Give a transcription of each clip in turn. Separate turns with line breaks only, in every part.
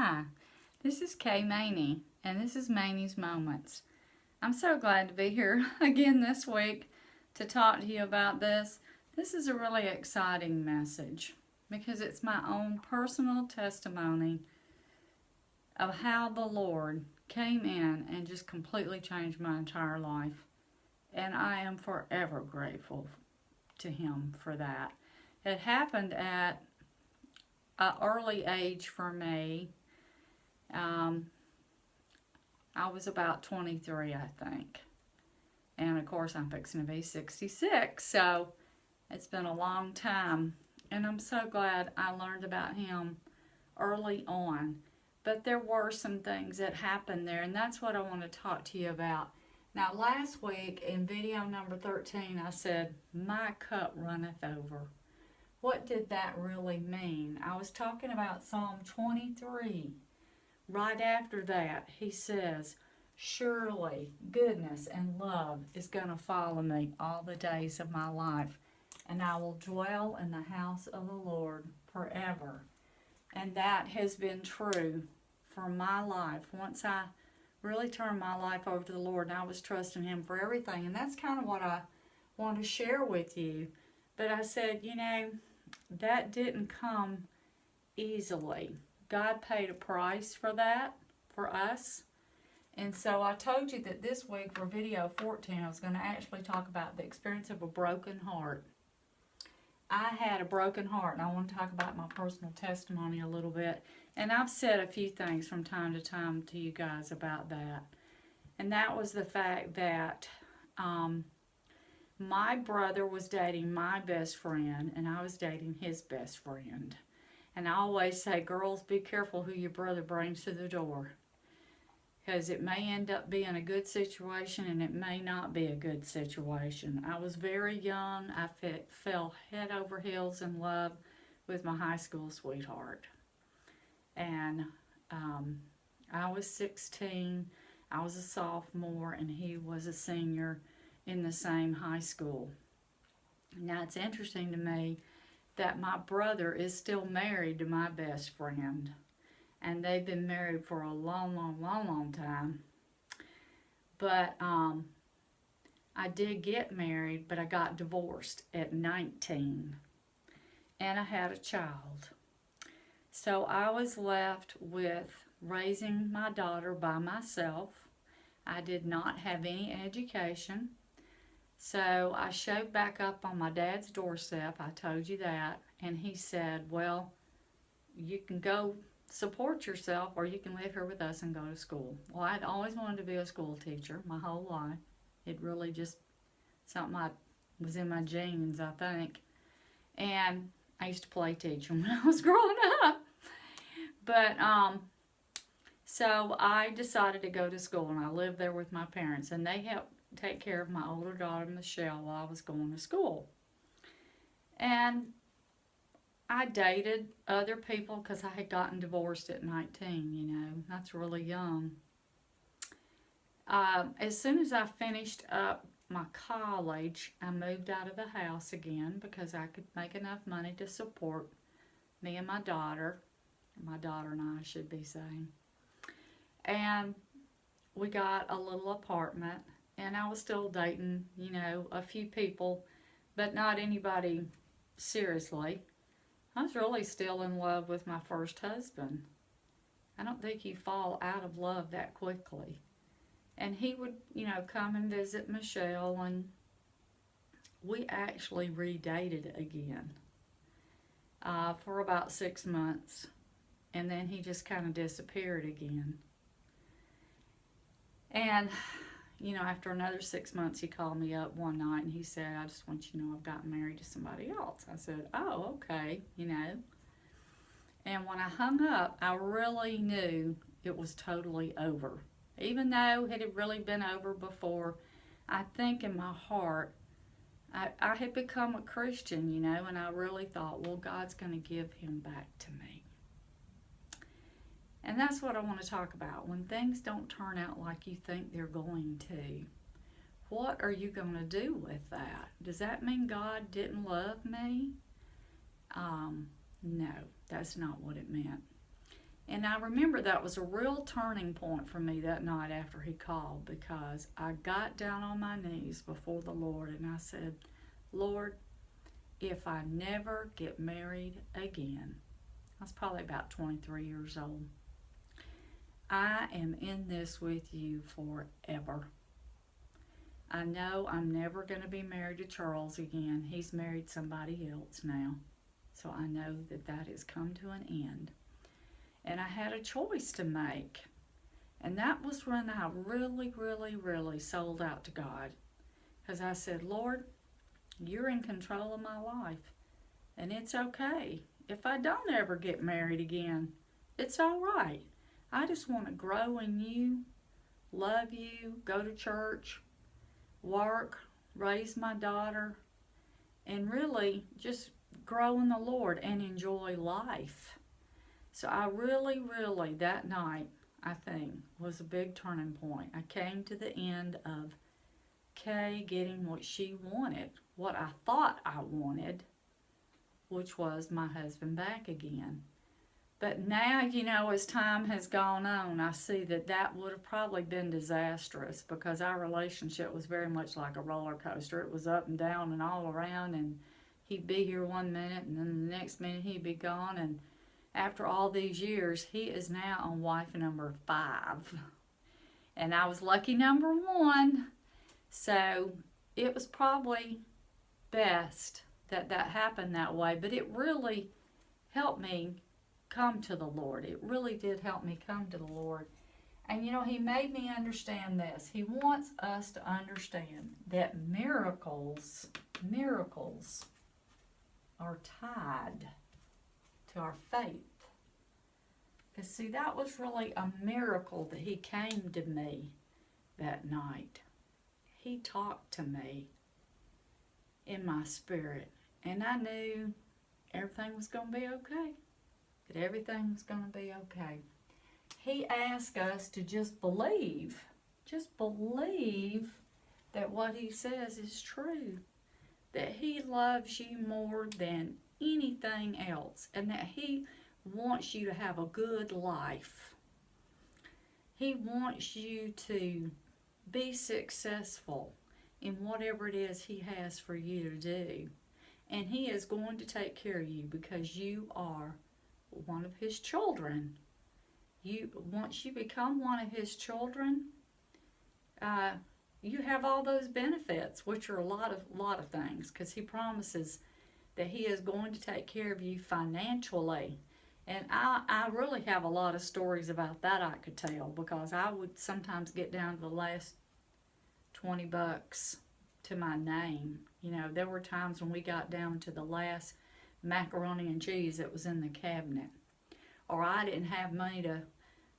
Hi, this is Kay Mahne, and this is Mahne's Moments. I'm so glad to be here again this week to talk to you about this. This is a really exciting message because it's my own personal testimony of how the Lord came in and just completely changed my entire life. And I am forever grateful to Him for that. It happened at an early age for me. I was about 23, I think. And of course, I'm fixing to be 66, so it's been a long time. And I'm so glad I learned about Him early on. But there were some things that happened there, and that's what I want to talk to you about. Now, last week in video number 13, I said, "My cup runneth over." What did that really mean? I was talking about Psalm 23. Right after that, he says, "Surely goodness and love is going to follow me all the days of my life, and I will dwell in the house of the Lord forever." And that has been true for my life. Once I really turned my life over to the Lord and I was trusting Him for everything, and that's kind of what I want to share with you. But I said, that didn't come easily. God paid a price for that, for us. And so I told you that this week for video 14, I was going to actually talk about the experience of a broken heart. I had a broken heart, and I want to talk about my personal testimony a little bit. And I've said a few things from time to time to you guys about that. And that was the fact that my brother was dating my best friend, and I was dating his best friend. And I always say, girls, be careful who your brother brings to the door, because it may end up being a good situation and it may not be a good situation. I was very young. I fell head over heels in love with my high school sweetheart. And I was 16. I was a sophomore, and he was a senior in the same high school. Now, it's interesting to me that my brother is still married to my best friend. And they've been married for a long time. But I did get married, but I got divorced at 19. And I had a child. So I was left with raising my daughter by myself. I did not have any education. So I showed back up on my dad's doorstep. I told you that. And he said, "Well, you can go support yourself, or you can live here with us and go to school." Well, I'd always wanted to be a school teacher my whole life. It really just something I was in my genes, I think. And I used to play teacher when I was growing up. But so I decided to go to school, and I lived there with my parents, and they helped take care of my older daughter Michelle while I was going to school. And I dated other people because I had gotten divorced at 19, that's really young. As soon as I finished up my college, I moved out of the house again because I could make enough money to support me and my daughter and I should be saying. And we got a little apartment, and I was still dating, a few people, but not anybody seriously. I was really still in love with my first husband. I don't think you fall out of love that quickly. And he would, come and visit Michelle, and we actually redated again for about 6 months. And then he just kind of disappeared again. And, after another 6 months, he called me up one night and he said, "I just want you to know I've gotten married to somebody else." I said, "Oh, okay, And when I hung up, I really knew it was totally over. Even though it had really been over before, I think in my heart, I had become a Christian, and I really thought, well, God's going to give him back to me. And that's what I want to talk about. When things don't turn out like you think they're going to, what are you going to do with that? Does that mean God didn't love me? No, that's not what it meant. And I remember that was a real turning point for me that night after he called, because I got down on my knees before the Lord and I said, Lord, if I never get married again, I was probably about 23 years old, I am in this with you forever. I know I'm never going to be married to Charles again. He's married somebody else now. So I know that that has come to an end. And I had a choice to make. And that was when I really sold out to God. Because I said, Lord, you're in control of my life. And it's okay. If I don't ever get married again, it's all right. I just want to grow in you, love you, go to church, work, raise my daughter, and really just grow in the Lord and enjoy life. So I really, that night, I think, was a big turning point. I came to the end of Kay getting what she wanted, what I thought I wanted, which was my husband back again. But now, as time has gone on, I see that that would have probably been disastrous, because our relationship was very much like a roller coaster. It was up and down and all around, and he'd be here one minute and then the next minute he'd be gone. And after all these years, he is now on wife number 5. And I was lucky number 1. So it was probably best that that happened that way. But it really helped me come to the Lord. It really did help me come to the Lord. And he made me understand this. He wants us to understand that miracles are tied to our faith. Because see, that was really a miracle that he came to me that night. He talked to me in my spirit, and I knew everything was going to be okay. That everything was going to be okay. He asked us to just believe that what he says is true, that he loves you more than anything else, and that he wants you to have a good life. He wants you to be successful in whatever it is he has for you to do. And he is going to take care of you because you are one of his children. Once you become one of his children, you have all those benefits, which are a lot of things, because he promises that he is going to take care of you financially. And I really have a lot of stories about that I could tell, because I would sometimes get down to the last $20 to my name. There were times when we got down to the last macaroni and cheese that was in the cabinet. Or I didn't have money to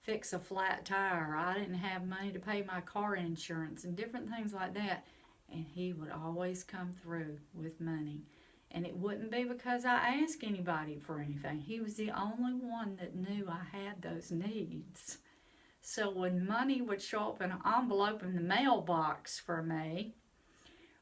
fix a flat tire. Or I didn't have money to pay my car insurance and different things like that. And he would always come through with money. And it wouldn't be because I asked anybody for anything. He was the only one that knew I had those needs. So when money would show up in an envelope in the mailbox for me,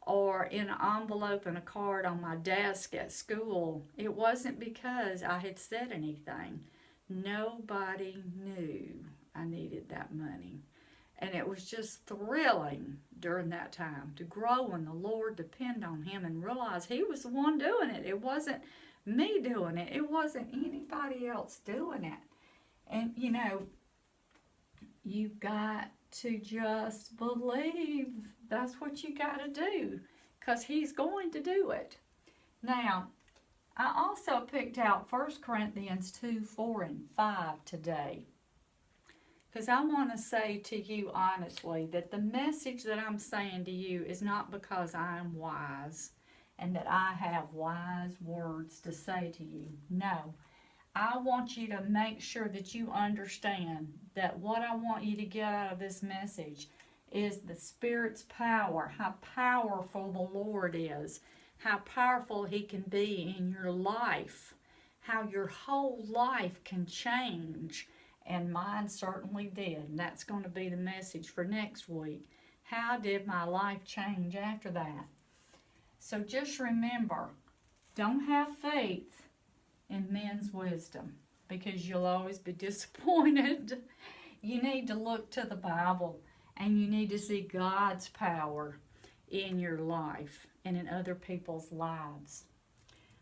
or in an envelope and a card on my desk at school, it wasn't because I had said anything. Nobody knew I needed that money. And it was just thrilling during that time to grow in the Lord, depend on him, and realize he was the one doing it. It wasn't me doing it. It wasn't anybody else doing it. And, you've got to just believe. That's what you got to do, because he's going to do it. Now, I also picked out 1 Corinthians 2, 4, and 5 today, because I want to say to you honestly that the message that I'm saying to you is not because I'm wise and that I have wise words to say to you. No. I want you to make sure that you understand that what I want you to get out of this message is the Spirit's power, how powerful the Lord is, how powerful he can be in your life, how your whole life can change. And mine certainly did. And that's going to be the message for next week. How did my life change after that? So just remember, don't have faith in men's wisdom. because you'll always be disappointed. You need to look to the Bible, and you need to see God's power in your life and in other people's lives.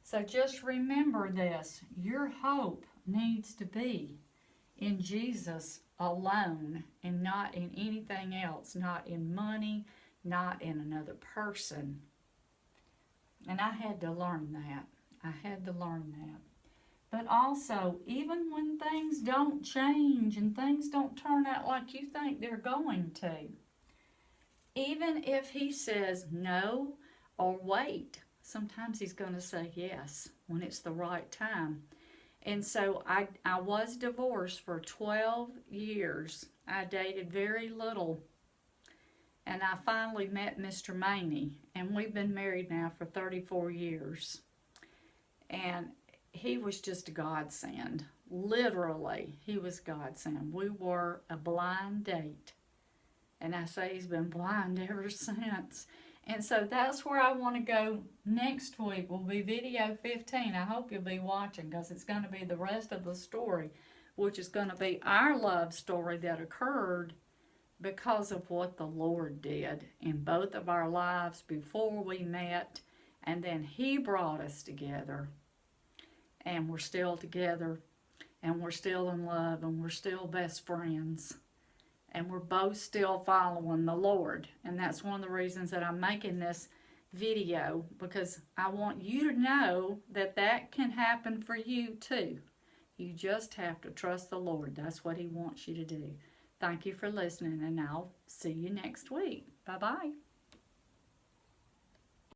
So just remember this: your hope needs to be in Jesus alone and not in anything else, not in money, not in another person. And I had to learn that. I had to learn that. But also, even when things don't change and things don't turn out like you think they're going to, even if he says no or wait, sometimes he's going to say yes when it's the right time. And so I was divorced for 12 years. I dated very little. And I finally met Mr. Mahne. And we've been married now for 34 years. And he was just a godsend. Literally, he was godsend. We were a blind date. And I say he's been blind ever since. And so that's where I want to go next week. Will be video 15. I hope you'll be watching, because it's going to be the rest of the story, which is going to be our love story that occurred because of what the Lord did in both of our lives before we met. And then he brought us together. And we're still together. And we're still in love. And we're still best friends. And we're both still following the Lord. And that's one of the reasons that I'm making this video, because I want you to know that that can happen for you too. You just have to trust the Lord. That's what he wants you to do. Thank you for listening, and I'll see you next week. Bye-bye.